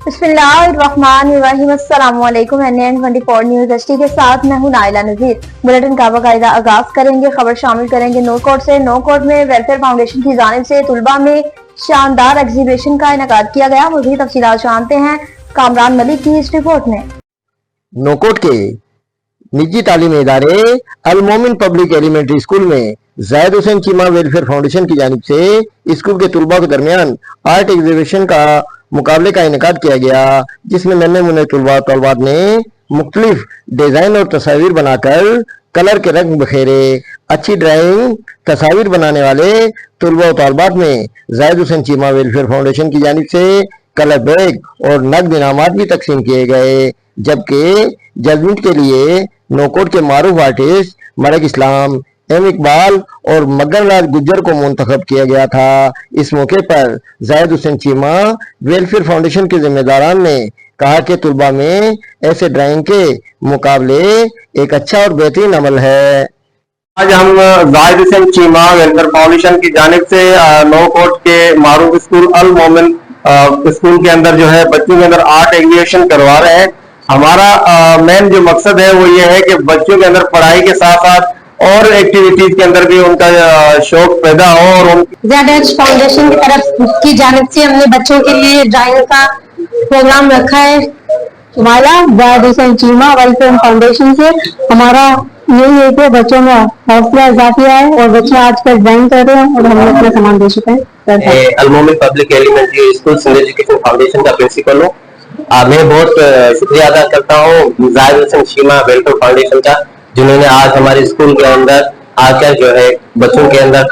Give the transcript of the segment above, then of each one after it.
बिस्मिल्लाहिर्रहमानिर्रहीम। अस्सलामुअलैकुम। NN24 news HD के साथ मैं हूं नाइला नजीर। बुलेटिन का बाकायदा आगाज करेंगे। खबर शामिल करेंगे नो कोर्ट से। नो कोर्ट में वेलफेयर फाउंडेशन की जानिब से तुलबा में शानदार एग्जीबिशन का इनेकाद किया गया। मज़ीद तफसीलात जानते हैं कामरान मलिक की इस रिपोर्ट में। नोकोट के निजी तालीमी इदारे अल मोमिन पब्लिक एलिमेंट्री स्कूल में जायद हुसैन चीमा वेलफेयर फाउंडेशन की जानिब से स्कूल के तुलबा के दरमियान आर्ट एग्जीबिशन का मुकाबले का इनेकाद किया गया, जिसमें नन्हे मुन्ने तलबात ने मुख्तलिफ डिजाइन और तस्वीर बनाकर कलर के रंग बखेरे। अच्छी ड्राइंग तस्वीर बनाने वाले तुलबा और तलबात में जायद हुसैन चीमा वेलफेयर फाउंडेशन की जानिब से कलर बैग और नकद इनामात भी तकसीम किए गए, जबकि जजमेंट के लिए नोकोट के मारूफ आर्टिस्ट मलिक इस्लाम, एम इकबाल और मगन राज गुज्जर को मुंतखब किया गया था। इस मौके पर जायद हुसैन चीमा वेलफेयर फाउंडेशन के जिम्मेदारान ने कहा कि तुलबा में ऐसे ड्राइंग के मुकाबले एक अच्छा और बेहतरीन अमल है। आज हम जायद हुसैन चीमा वेलफेयर फाउंडेशन की जानिब से नोकोट के मारूफ स्कूल अल मोमिन स्कूल के अंदर जो है बच्चों के अंदर आर्ट एग्जीबिशन करवा रहे हैं। हमारा मेन जो मकसद है वो ये है कि बच्चों के अंदर पढ़ाई के साथ साथ और एक्टिविटीज के अंदर भी उनका शौक पैदा हो। और जायद फाउंडेशन की तरफ की जानिब से हमने बच्चों के लिए ड्राइंग का प्रोग्राम रखा है। हमारा जायद हुसैन चीमा वेलफेयर फाउंडेशन से हमारा यही है कि बच्चों में हौसला इजाफी है और बच्चे आजकल ड्राइंग कर रहे हैं और हमने अपना सामान दे चुके हैं। Al Momin public elementary school Sindh education foundation का प्रिंसिपल हूँ। मैं बहुत शुक्रिया अदा करता हूँ जायद हुसैन चीमा वेलफेयर फाउंडेशन का, जिन्होंने आज हमारे स्कूल के अंदर आकर जो है बच्चों के अंदर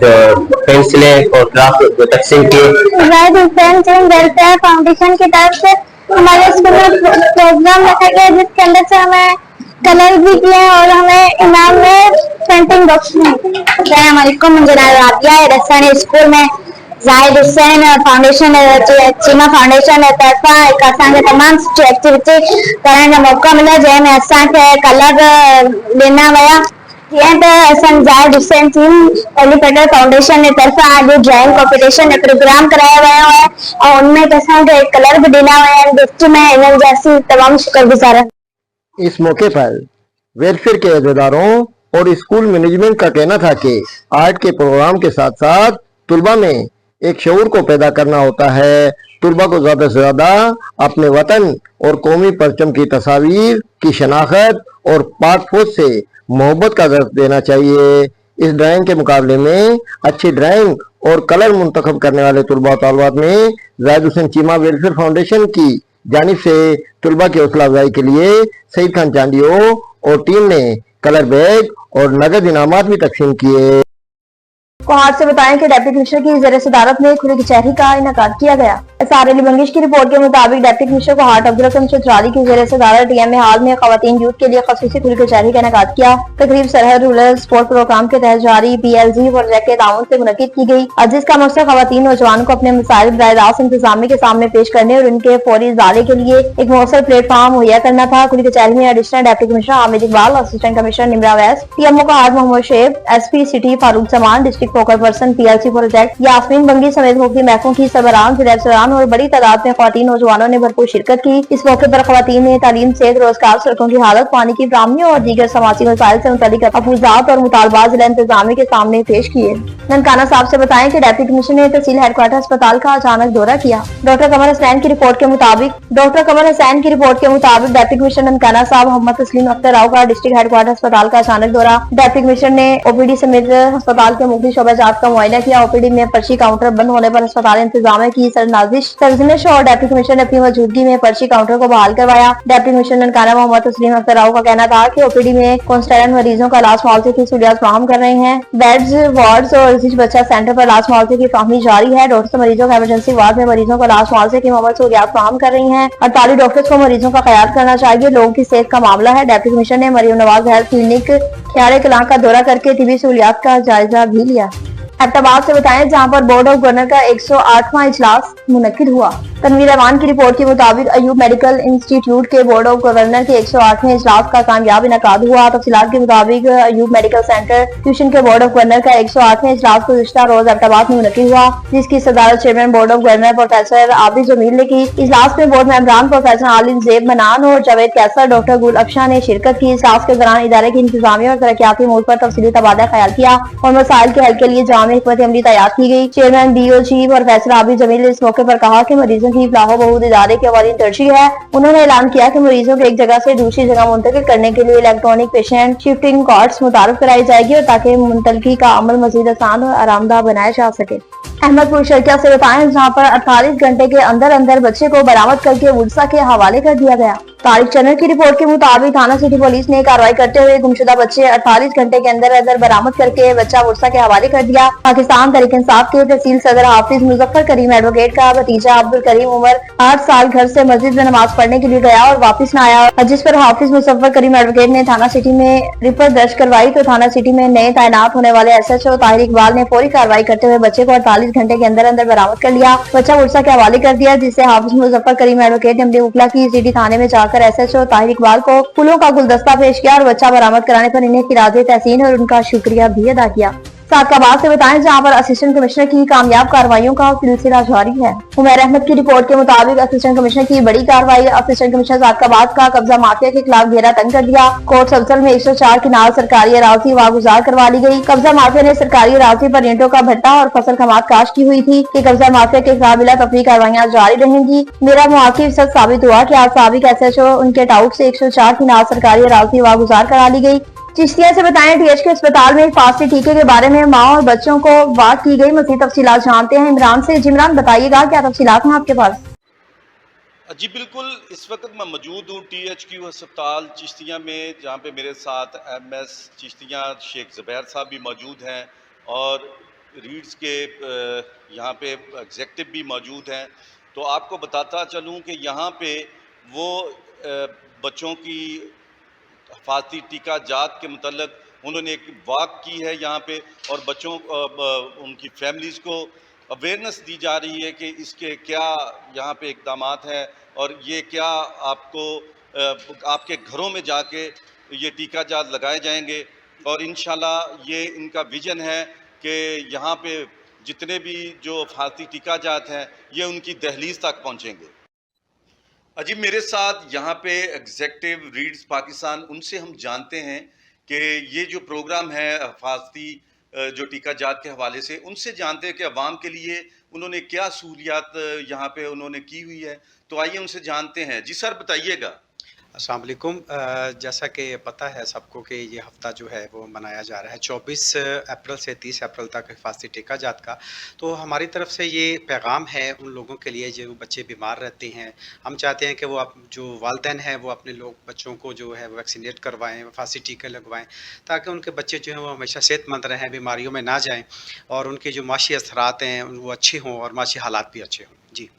जो पेंसिलें और क्राफ्ट तकसीम किए। जायद हुसैन चीमा वेलफेयर फाउंडेशन की तरफ से हमारे स्कूल में प्रोग्राम रखा गया, जिसके अंदर से हमें कलर भी किए और हमें इनाम में पेंटिंग बॉक्स में। मुझे राबिया स्कूल में जायद हुसैन फाउंडेशन चीमा फाउंडेशन तरफा एक तमाम एक्टिविटी करने का मौका मिला, जैमें असांखे कलर ॾिना विया। जीअं त असां जायद हुसैन चीमा वेलफेयर फाउंडेशन जे तरफा आज ड्राइंग कॉम्पिटिशन जो प्रोग्राम कराया वियो है और उनमें असांखे कलर भी ॾिना विया आहिनि गिफ्ट में। इन्हनि जा असीं तमामु शुक्रगुज़ार आहियूं। इस मौके पर वेलफेयर के अहदेदारों और स्कूल मैनेजमेंट का कहना था कि आर्ट के प्रोग्राम के साथ साथ तुलबा में एक शऊर को पैदा करना होता है। तुलबा को ज्यादा से ज्यादा अपने वतन और कौमी परचम की तस्वीर की शनाख्त और पाक फौज से मोहब्बत का दर्ज देना चाहिए। इस ड्राइंग के मुकाबले में अच्छी ड्राइंग और कलर मुंतखब करने वाले तुलबा और तालिबात में जायद हुसैन चीमा वेलफेयर फाउंडेशन की जानिब से तुलबा की हौसला अफजाई के लिए सईद खान चांदियो और टीम ने कलर बैग और नगद इनामात भी तकसीम किए। कोहाट से बताएं कि डिप्टी कमिश्नर की ज़रिए सदारत में खुली कचहरी का इनेकाद किया गया। एसआर अली बंगिश की रिपोर्ट के मुताबिक डिप्टी कमिश्नर कोहाट अब्दुल हकीम चौधरी की ज़रिए सदारत डीएम में हाल में खवातीन यूथ के लिए खसूसी खुली कचहरी का इनेकाद किया। तकरीब सरहद रूरल स्पोर्ट प्रोग्राम के तहत जारी PLG प्रोजेक्ट के ताउन से मुनक्किद की गई, जिसका मकसद खवातीन नौजवान को अपने मसाइल बराह रास्त इंतजामिया के सामने पेश करने और उनके फौरी इज़ाले के लिए एक मौसर प्लेटफॉर्म मुहैया करना था। खुली कचहरी में additional deputy commissioner Hamid Iqbal, assistant commissioner Nimra वेस्ट, PMO कोहाट मोहम्मद शेब, SP सिटी फारूक समान, district focal person PLC project Yasmeen बंगी समेत मुख्तलिफ महकमों की सरबराहान, जिला अफसरान और बड़ी तादाद में खवातीन नौजवानों ने भरपूर शिरकत की। इस मौके पर खवातीन ने तालीम, सेहत, रोजगार, सड़कों की हालत, पानी की फराहमी और दीगर समाजी मसाइल से मुतालिक अफूजात और मुतालबात जिला इंतजामिया के सामने पेश किए। ननकाना साहब से बताएं कि डिप्टी कमिश्नर ने तहसील हेडक्वार्टर अस्पताल का अचानक दौरा किया। डॉक्टर कमर हसैन की रिपोर्ट के मुताबिक डिप्टी कमिश्नर ननकाना साहब मोहम्मद तस्लीम अख्तर राव का डिस्ट्रिक्ट हेडक्वार्टर अस्पताल का अचानक दौरा। डिप्टी कमिश्नर ने OPD समेत अस्पताल के मुख्तलिफ शोबाजात का मुआयना किया। OPD में पर्ची काउंटर बंद होने पर अस्पताल इंतजामिया की सरजनिश और डिप्टी कमिश्नर ने अपनी मौजूदगी में पर्ची काउंटर को बहाल करवाया। डिप्टी कमिश्नर ननकाना मोहम्मद तस्लीम अख्तर राव का कहना था कि OPD में कॉन्स्टेंट मरीजों का इलाज मुआवजे की सहूलियत फराहम कर रहे हैं। बेड्स, वार्ड्स और बच्चा सेंटर पर इलाज मुआवजे की फराहमी जारी है। डॉक्टर मरीजों का इमरजेंसी वार्ड में मरीजों को इलाज मुआवजे की मुकम्मल सहूलियत फराहम कर रही है। 48 डॉक्टर्स को मरीजों का ख्याल करना चाहिए। लोगों की सेहत का मामला है। डिप्टी कमिश्नर ने मरियम नवाज हेल्थ क्लिनिक ख्याल कलां का दौरा करके तिबी सहूलियत का जायजा भी लिया। एबटाबाद से बताएं, जहां पर बोर्ड ऑफ गवर्नर का 108वां इजलास मुनक्किद हुआ। तनवीर रहमान की रिपोर्ट के मुताबिक अयूब मेडिकल इंस्टीट्यूट के बोर्ड ऑफ गवर्नर के 108वें इजलास का कामयाब इनकाद हुआ। तफसीलात के मुताबिक अयूब मेडिकल सेंटर ट्यूशन के बोर्ड ऑफ गवर्नर का 108वें इजलास गुज़िश्ता रोज एबटाबाद में मुनक्किद हुआ, जिसकी सदारत chairman board of governor professor Abid Jamil ने की। इजलास में बोर्ड मेंबरान प्रोफेसर आलिम ज़ेब मनान और जावेद कैसर, डॉक्टर गुल अफशा ने शिरकत की। इजलास के दौरान इदारे की इंतजामिया और तरक्याती अमूर पर तफसीली तबादला ख्याल किया और मसाइल के हल के लिए जाम हिकमत अमली तैयार की गई। Chairman BOG professor Abid Jamil ने इस मौके पर कहा कि मरीजों की फलाह बहूद इदारे की अवालीन तरजीह है। उन्होंने ऐलान किया कि मरीजों को एक जगह से दूसरी जगह मुंतकिल करने के लिए इलेक्ट्रॉनिक पेशेंट शिफ्टिंग कार्ड्स मुतारफ कराई जाएगी और ताकि मुंतलकी का अमल मजीद आसान और आरामदा बनाया जा सके। अहमदपुर शर्किया से बताएं, जहां पर 48 घंटे के अंदर अंदर बच्चे को बरामद करके वुडसा के हवाले कर दिया गया। तारिक चन्नर की रिपोर्ट के मुताबिक थाना सिटी पुलिस ने कार्रवाई करते हुए गुमशुदा बच्चे 48 घंटे के अंदर अंदर बरामद करके बच्चा वुडसा के हवाले कर दिया। पाकिस्तान तहरीक इंसाफ के तहसील सदर हाफिज मुजफ्फर करीम एडवोकेट का भतीजा अब्दुल करीम उम्र 8 साल घर से मस्जिद में नमाज पढ़ने के लिए गया और वापस न आया, जिस पर हाफिज मुजफ्फर करीम एडवोकेट ने थाना सिटी में रिपोर्ट दर्ज करवाई। तो थाना सिटी में नए तैनात होने वाले SHO ताहिर इकबाल ने फौरी कार्रवाई करते हुए बच्चे को 48 घंटे के अंदर अंदर बरामद कर लिया। बच्चा वुडसा के हवाले कर दिया, जिससे हाफिज मुजफ्फर करीम एडवोकेट ने अपने वकला की सिटी थाने में जाकर SHO ताहिर इकबाल को फूलों का गुलदस्ता पेश किया और बच्चा बरामद कराने पर इन्हें खिराज तहसीन और उनका शुक्रिया भी अदा किया। सादकाबाद से बताएं, जहां पर असिस्टेंट कमिश्नर की कामयाब कार्रवाइयों का सिलसिला जारी है। उमर अहमद की रिपोर्ट के मुताबिक असिस्टेंट कमिश्नर की बड़ी कार्रवाई। असिस्टेंट कमिश्नर सादकाबाद का कब्जा माफिया के खिलाफ घेरा तंग कर दिया। कोर्ट सब्सर में 104 किनाल सरकारी अराजी वागुजार करवा ली गई। कब्जा माफिया ने सरकारी अराजी पर ईंटों का भट्टा और फसल खमात काश की हुई थी कि कब्जा माफिया के खिलाफ बिला तफरी कार्रवाइयां जारी रहेंगी। मेरा मुआकिब सच साबित हुआ कि आज साबिक SHO उनके टाउट से 104 किनाल सरकारी अराजी वागुजार करा ली गई। चिश्तिया से बताएं, THK अस्पताल में फांसी टीके के बारे में माँ और बच्चों को बात की गई। मज़ीद तफसीलात जानते हैं इमरान से। इमरान बताइएगा, क्या तफसीलात हैं आपके पास? जी बिल्कुल, इस वक्त मैं मौजूद हूँ THQ अस्पताल चिश्तिया में, जहाँ पे मेरे साथ MS चिश्तिया शेख ज़ुबैर साहब भी मौजूद हैं और रीड्स के यहाँ पे एग्जेक्टिव भी मौजूद हैं। तो आपको बताता चलूँ कि यहाँ पे वो बच्चों की हिफाजती टीका जात के मतलब उन्होंने एक वॉक की है यहाँ पे और बच्चों उनकी फैमिलीज़ को अवेयरनेस दी जा रही है कि इसके क्या यहाँ पे इक़दामात हैं और ये क्या आपको आपके घरों में जाके ये टीका जात लगाए जाएंगे। और इंशाल्लाह ये इनका विज़न है कि यहाँ पे जितने भी जो हिफाजती टीका जात हैं ये उनकी दहलीज तक पहुँचेंगे। अजी मेरे साथ यहाँ पे एग्जेक्टिव रीड्स पाकिस्तान, उनसे हम जानते हैं कि ये जो प्रोग्राम है हिफाजती जो टीका जात के हवाले से, उनसे जानते हैं कि अवाम के लिए उन्होंने क्या सहूलियात यहाँ पे उन्होंने की हुई है। तो आइए उनसे जानते हैं। जी सर बताइएगा। अस्सलाम वालेकुम। जैसा कि पता है सबको कि ये हफ़्ता जो है वो मनाया जा रहा है 24 अप्रैल से 30 अप्रैल तक हिफाजती टीका जात का। तो हमारी तरफ से ये पैगाम है उन लोगों के लिए जो बच्चे बीमार रहते हैं। हम चाहते हैं कि वो जो वालिदैन हैं वो अपने बच्चों को जो है वैक्सीनेट करवाएं, हिफाजती टीके लगवाएं, ताकि उनके बच्चे जो हैं वो हमेशा सेहतमंद रहें, बीमारियों में ना जाएँ और उनके जो माशी असरात हैं वो अच्छे हों और माशी हालात भी अच्छे हों। जी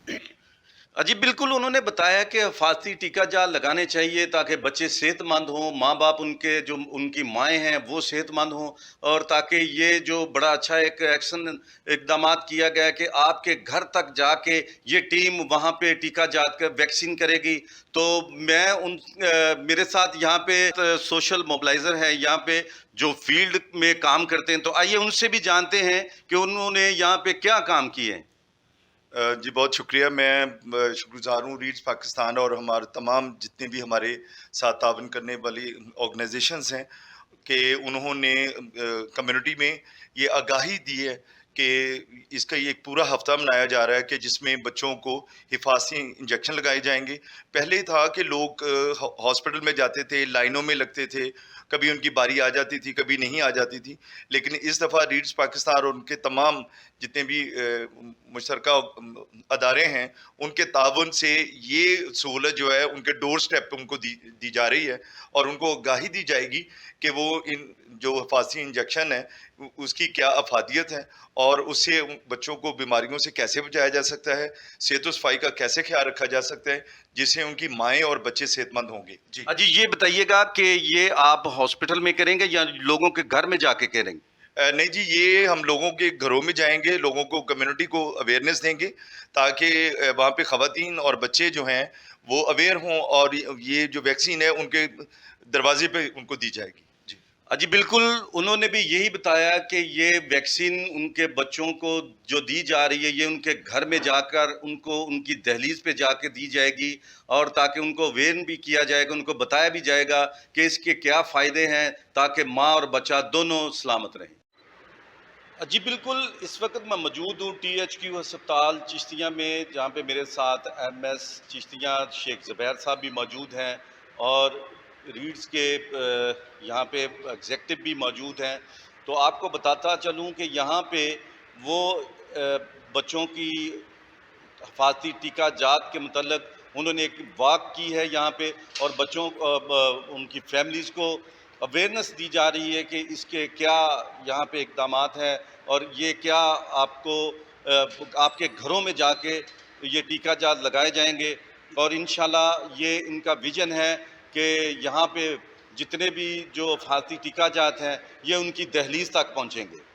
जी बिल्कुल, उन्होंने बताया कि हिफाजती टीका जात लगाने चाहिए ताकि बच्चे सेहतमंद हों, माँ बाप उनके जो उनकी माएँ हैं वो सेहतमंद हों और ताकि ये जो बड़ा अच्छा एक एक्शन इक़दामात किया गया है कि आपके घर तक जाके ये टीम वहाँ पे टीका जात का वैक्सीन करेगी। तो मैं मेरे साथ यहाँ पे सोशल मोबिलाइज़र है यहाँ पे जो फील्ड में काम करते हैं, तो आइए उनसे भी जानते हैं कि उन्होंने यहाँ पे क्या काम किए हैं। जी बहुत शुक्रिया। मैं शुक्रगुज़ार हूँ रीड्स पाकिस्तान और हमारे तमाम जितने भी हमारे साथ तावन करने वाली ऑर्गेनाइजेशंस हैं कि उन्होंने कम्युनिटी में ये आगाही दी है कि इसका ये एक पूरा हफ्ता मनाया जा रहा है कि जिसमें बच्चों को हिफाजती इंजेक्शन लगाए जाएंगे। पहले था कि लोग हॉस्पिटल में जाते थे, लाइनों में लगते थे, कभी उनकी बारी आ जाती थी, कभी नहीं आ जाती थी। लेकिन इस दफ़ा रीड्स पाकिस्तान और उनके तमाम जितने भी मुशतरका अदारे हैं उनके तावन से ये सहूलत जो है उनके डोर स्टेप पे उनको दी जा रही है और उनको आगाही दी जाएगी कि वो इन जो हिफाजती इंजेक्शन है उसकी क्या अफादियत है और उससे बच्चों को बीमारियों से कैसे बचाया जा सकता है, सेहत व सफाई का कैसे ख्याल रखा जा सकता है जिससे उनकी माएँ और बच्चे सेहतमंद होंगे। जी ये बताइएगा कि ये आप हॉस्पिटल में करेंगे या लोगों के घर में जाके करेंगे? نہیں جی، یہ ہم لوگوں کے گھروں میں جائیں گے، لوگوں کو کمیونٹی کو اویئرنیس دیں گے تاکہ وہاں پہ خواتین اور بچے جو ہیں وہ اویئر ہوں اور یہ جو ویکسین ہے ان کے دروازے پہ ان کو دی جائے گی. جی بالکل، انہوں نے بھی یہی بتایا کہ یہ ویکسین ان کے بچوں کو جو دی جا رہی ہے یہ ان کے گھر میں جا کر ان کو ان کی دہلیز پہ جا کے دی جائے گی، اور تاکہ ان کو ویرن بھی کیا جائے گا، ان کو بتایا بھی جائے گا کہ اس کے کیا فائدے ہیں تاکہ ماں اور بچہ دونوں سلامت رہیں. جی بالکل، اس وقت میں موجود ہوں THQ ہسپتال چشتیہ میں، جہاں پہ میرے ساتھ MS چشتیہ شیخ زبیر صاحب بھی موجود ہیں اور ریڈز کے یہاں پہ ایگزیکٹو بھی موجود ہیں. تو آپ کو بتاتا چلوں کہ یہاں پہ وہ بچوں کی حفاظتی ٹیکہ جات کے متعلق انہوں نے ایک واک کی ہے یہاں پہ، اور بچوں ان کی فیملیز کو اویئرنیس دی جا رہی ہے کہ اس کے کیا یہاں پہ اقدامات ہیں اور یہ کیا آپ کو آپ کے گھروں میں جا کے یہ ٹیکہ جات لگائے جائیں گے. اور انشاءاللہ یہ ان کا ویژن ہے کہ یہاں پہ جتنے بھی جو حفاظتی ٹیکہ جات ہیں یہ ان کی دہلیز تک پہنچیں گے.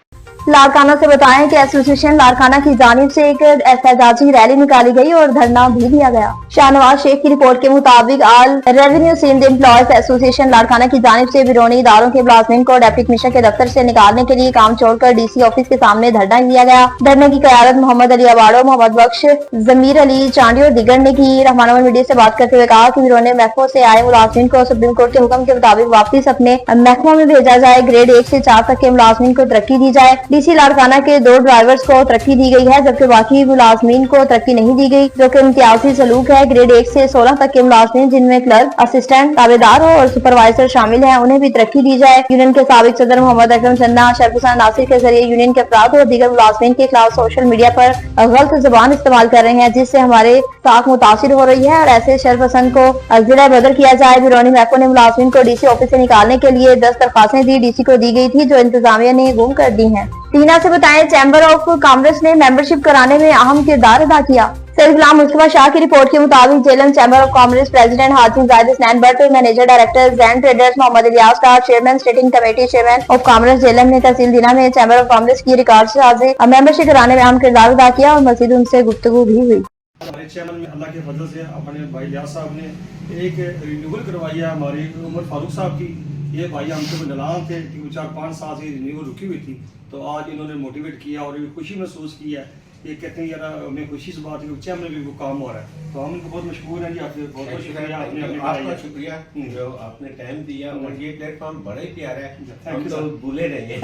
لاڑکانہ سے بتائیں کہ ایسوسی ایشن لاڑکانہ کی جانب سے ایک احتجاجی ریلی نکالی گئی اور دھرنا بھی دیا گیا. شاہنواز شیخ کی رپورٹ کے مطابق آل ریونیو سندھ امپلائیز ایسوسی ایشن لاڑکانہ کی جانب سے بیرونی اداروں کے ملازمین کو ڈپٹی کمشنر کے دفتر سے نکالنے کے لیے کام چھوڑ کر DC آفس کے سامنے دھرنا دیا گیا. دھرنے کی قیادت محمد علی اواڑو، محمد بخش، ضمیر علی چانڈی اور دیگر نے کی. رحمانہ میڈیا سے بات کرتے ہوئے کہا کہ بیرونی محکموں سے آئے ملازمین کو سپریم کورٹ کے حکم کے مطابق واپس اپنے محکموں میں بھیجا جائے. گریڈ 1 سے 4 تک کے ملازمین کو ترقی دی جائے. DC لاڑکانہ کے 2 ڈرائیورز کو ترقی دی گئی ہے جبکہ باقی ملازمین کو ترقی نہیں دی گئی، جو کہ امتیازی سلوک ہے. گریڈ 1 سے 16 تک کے ملازمین جن میں کلرک، اسسٹنٹ، تابعدار اور سپروائزر شامل ہیں انہیں بھی ترقی دی جائے. یونین کے سابق صدر محمد اکرم چندا شرف حسین ناصر کے ذریعے یونین کے افراد اور دیگر ملازمین کے خلاف سوشل میڈیا پر غلط زبان استعمال کر رہے ہیں جس سے ہمارے ساتھ متاثر ہو رہی ہے، اور ایسے شرف حسن کو ضلع بدر کیا جائے. بیرونی محکموں نے ملازمین کو DC آفس سے نکالنے کے لیے 10 درخواستیں دی. DC کو دی گئی تھی جو انتظامیہ نے گم کر دی ہیں. ٹینا سے بتائیں چیمبر آف کامرس نے ممبرشپ کرانے میں اہم کردار ادا کیا. سید غلام مصطفیٰ شاہ کی رپورٹ کے مطابق Jhelum chamber of commerce president Haji Zahid Hasnain Butt, manager director Zain traders Muhammad Ilyas Dar, chairman steering committee chairman of commerce Jhelum نے تحصیل دینا میں چیمبر آف کامرس کی ریکارڈ سازی ممبرشپ کرانے میں اہم کردار ادا کیا اور مزید ان سے گفتگو بھی ہوئی. ہمارے چینل میں اللہ کے فضل سے اپنے بھائی الیاس صاحب نے ایک رینیول کروائی ہے ہمارے عمر فاروق صاحب کی. یہ بھائی ہم سے نلان تھے کہ 4-5 سال سے رینیول رکی ہوئی تھی، تو آج انہوں نے موٹیویٹ کیا اور خوشی محسوس کی ہے. یہ کہتے ہیں یار ہمیں خوشی سے بات ہے کہ چیمبر میں بھی وہ کام ہو رہا ہے، تو ہم ان کو بہت مشکور ہیں. جی آپ کا بہت بہت شکریہ، آپ کا شکریہ جو آپ نے ٹائم دیا، اور یہ پلیٹ فارم بڑا ہی پیارا ہے، ہم تو بھولے نہیں ہیں.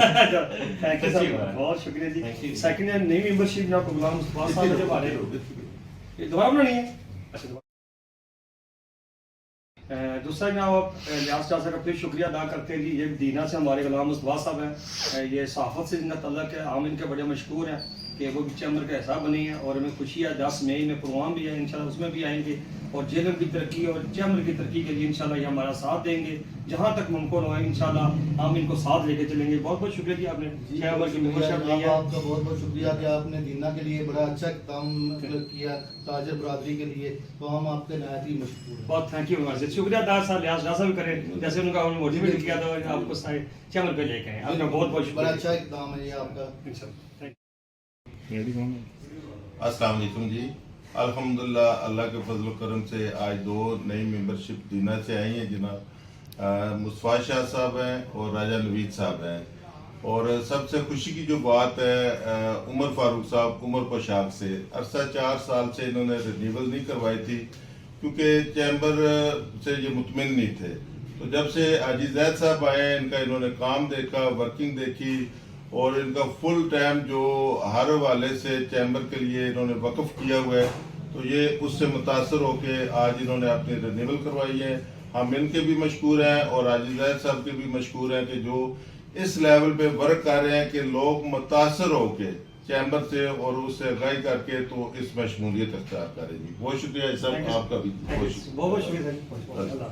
تھینک یو سر، بہت شکریہ جی. سیکنڈ نئی ممبرشپ آپ کو غلام مصطفیٰ صاحب جب آ رہے ہیں دوبارہ بنانی ہے. دوسرا جناب الیاس شاہ صاحب کا پھر شکریہ ادا کرتے ہیں. جی یہ دینا سے ہمارے غلام مصطفیٰ صاحب ہیں، یہ صحافت سے جن کا تعلق ہے، ہم ان کے بڑے مشکور ہیں کہ وہ بھی چیمبر کا حصہ بنے ہیں، اور ہمیں خوشی ہے 10 مئی میں پروگرام بھی ہے انشاءاللہ، اس میں بھی آئیں گے اور جیلم کی ترقی اور چیمبر کی ترقی کے لیے انشاءاللہ یہ ہمارا ساتھ دیں گے جہاں تک ممکن ہو. انشاءاللہ ہم ان کو ساتھ لے کے چلیں گے. بہت بہت شکریہ جی آپ نے چیمبر کی ممبرشپ لی ہے. آپ کا بہت بہت شکریہ کہ آپ نے دینا کے لیے بڑا اچھا کام کیا تاجر برادری کے لیے، تو ہم آپ کے نہایت ہی مشکور ہیں. بہت تھینک یو ویری مچ. شکریہ ادا صاحب الیاس ڈار صاحب کریں جیسے ان کا موٹیویٹ کیا تھا آپ کو چیمبر پہ لے کے آئے. آپ کا بہت بہت شکریہ. بڑا اچھا اقدام ہے یہ آپ کا. السلام علیکم جی. الحمدللہ اللہ کے فضل و کرم سے آج 2 نئی ممبرشپ دینا سے آئی ہیں جناب مصطفیٰ شاہ صاحب ہیں اور راجہ نوید صاحب ہیں. اور سب سے خوشی کی جو بات ہے عمر فاروق صاحب عمر پوشاک سے عرصہ 4 سال سے انہوں نے رینیول نہیں کروائی تھی کیونکہ چیمبر سے یہ مطمئن نہیں تھے. تو جب سے حاجی زید صاحب آئے ان کا انہوں نے کام دیکھا، ورکنگ دیکھی، اور ان کا فل ٹائم جو ہر حوالے سے چیمبر کے لیے انہوں نے وقف کیا ہوا ہے، تو یہ اس سے متاثر ہو کے آج انہوں نے اپنی رینیول کروائی ہے. ہم ان کے بھی مشکور ہیں اور حاجی زید صاحب کے بھی مشکور ہیں کہ جو اس لیول پہ ورک کر رہے ہیں کہ لوگ متاثر ہو کے چیمبر سے اور اس سے آگاہی کر کے تو اس میں شمولیت اختیار کریں. جی بہت شکریہ صاحب آپ کا بھی. بہت بہت شکریہ.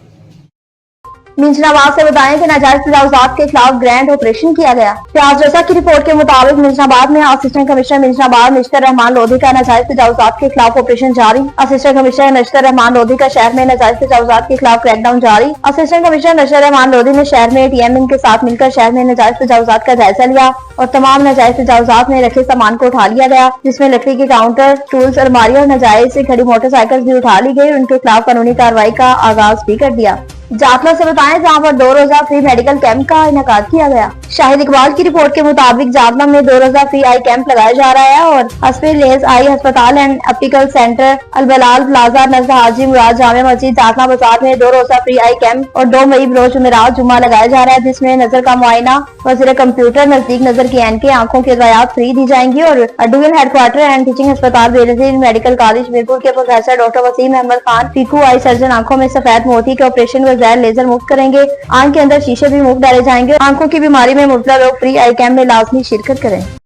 मिंजनाबाद से बताएं कि नाजायज तजावुजात के खिलाफ ग्रैंड ऑपरेशन किया गया। प्याज रसा की रिपोर्ट के मुताबिक मिंजनाबाद में असिस्टेंट कमिश्नर मिंजनाबाद नश्तर रहमान लोधी का नाजायज तजावुजात के खिलाफ ऑपरेशन जारी। असिस्टेंट कमिश्नर नश्तर रहमान लोधी का शहर में नाजायज तजावुजात के खिलाफ क्रैकडाउन जारी। असिस्टेंट कमिश्नर नश्तर रहमान लोधी ने शहर में ATM के साथ मिलकर शहर में नाजायज तजावुजात का जायजा लिया और तमाम नाजायज तजावुजात में रखे सामान को उठा लिया गया, जिसमें लकड़ी के काउंटर, टूल्स, अलमारी और नाजायज से खड़ी मोटरसाइकिल भी उठा ली गई। उनके खिलाफ कानूनी कार्रवाई का आगाज भी कर दिया। जातला से बताएं जहां पर 2 रोजा फ्री मेडिकल कैंप का इनेकाद किया गया। शाहिद इकबाल की रिपोर्ट के मुताबिक जातला में 2 रोजा फ्री आई कैंप लगाया जा रहा है और हस्पी लेज आई अस्पताल एंड ऑप्टिकल सेंटर, अलबलाल प्लाजा नजर हाजी मुराद जामे मस्जिद जातला बाजार में 2 रोजा फ्री आई कैंप और 2 मई बरोज जुमेरात जुम्मा लगाया जा रहा है, जिसमें नजर का मुआयना, वजीर कंप्यूटर, नजदीक नजर की ऐनकें, आंखों की दवायात फ्री दी जाएंगी और डिवीजन हेडक्वार्टर एंड टीचिंग अस्पताल बेनजीर मेडिकल कॉलेज मीरपुर के प्रोफेसर डॉक्टर वसीम अहमद खान पीकू आई सर्जन आंखों में सफेद मोती के ऑपरेशन व जहर लेजर मुक्त करेंगे। आंख के अंदर शीशे भी मुफ्त डाले जाएंगे। आंखों की बीमारी में मुब्तला लोग फ्री आई कैंप में लाजमी शिरकत करें।